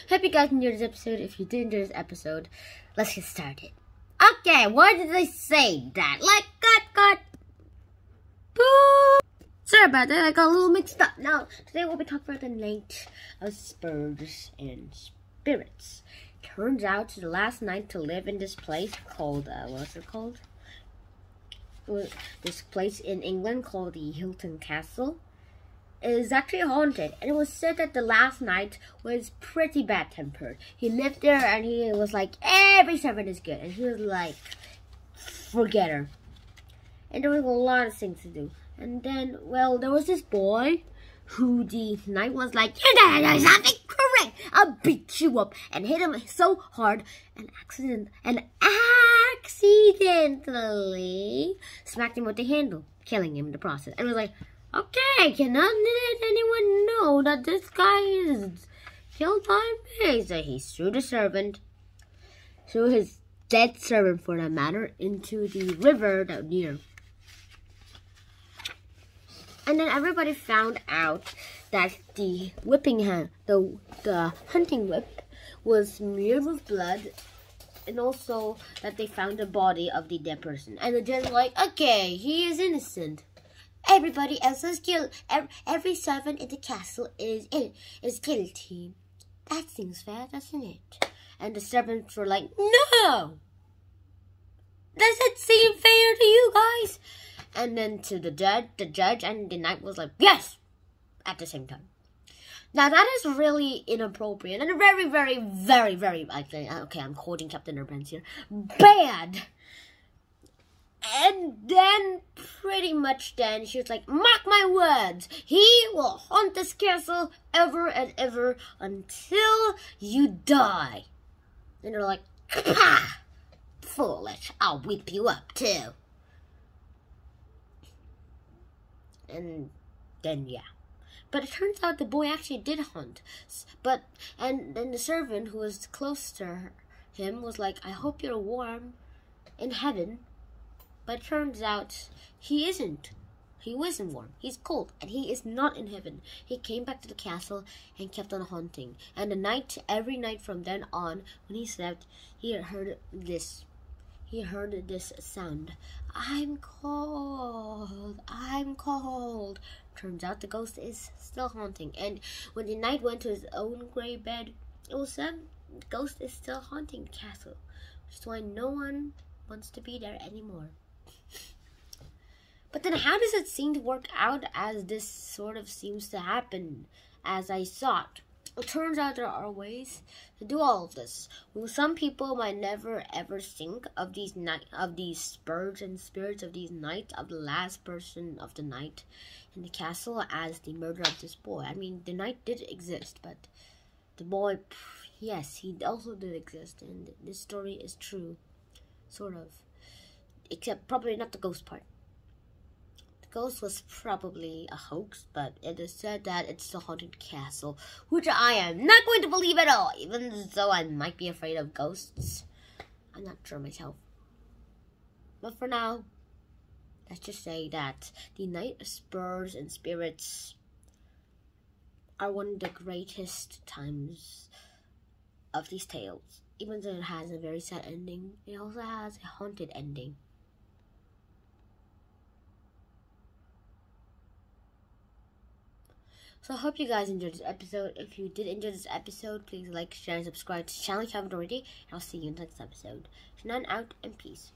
Hope you guys enjoyed this episode. If you did enjoy this episode, let's get started. Okay, why did I say that? Like, cut. Boo! Sorry about that, I got a little mixed up. Now, today we'll be talking about the night of SPURS and spirits. Turns out the last night to live in this place called, what's it called? This place in England called the Hilton Castle is actually haunted, and it was said that the last night was pretty bad tempered. He lived there and he was like, every servant is good, and he was like, forget her. And there was a lot of things to do. And then, well, there was this boy who the knight was like, you did something correct, I'll beat you up, and hit him so hard and accidentally smacked him with the handle, killing him in the process. And was like, okay, cannot let anyone know that this guy is killed by me. So he threw his dead servant for that matter, into the river down near. And then everybody found out that the whipping hand, the hunting whip, was smeared with blood, and also that they found the body of the dead person. And the judge was like, okay, he is innocent. Everybody else is guilty. Every servant in the castle is guilty. That seems fair, doesn't it? And the servants were like, no! Does it seem fair to you guys? And then to the judge and the knight was like, yes! At the same time. Now that is really inappropriate and very, very, very, very, okay, I'm quoting Captain Underpants here, bad! And then, pretty much then, she was like, mark my words, he will haunt this castle ever and ever until you die. And they're like, ha! Foolish, I'll whip you up too. And then, yeah. But it turns out the boy actually did hunt. And then the servant who was close to him was like, I hope you're warm in heaven. But it turns out he isn't. He wasn't warm. He's cold. And he is not in heaven. He came back to the castle and kept on haunting. And every night from then on, when he slept, he heard this. He heard this sound. I'm cold. I'm cold. Turns out the ghost is still haunting. And when the knight went to his own grey bed, it was said the ghost is still haunting the castle. Which is why no one wants to be there anymore. But then how does it seem to work out as this sort of seems to happen as I thought? It turns out there are ways to do all of this. Well, some people might never ever think of these spurs and spirits of these knights, of the last person of the night in the castle, as the murder of this boy. I mean, the knight did exist, but the boy, yes, he also did exist, and this story is true, sort of. Except probably not the ghost part. The ghost was probably a hoax, but it is said that it's a haunted castle, which I am not going to believe at all, even though I might be afraid of ghosts. I'm not sure myself. But for now, let's just say that the night of spurs and spirits are one of the greatest times of these tales. Even though it has a very sad ending, it also has a haunted ending. So I hope you guys enjoyed this episode. If you did enjoy this episode, please like, share, and subscribe to the channel if you haven't already. And I'll see you in the next episode. Shannon out, and peace.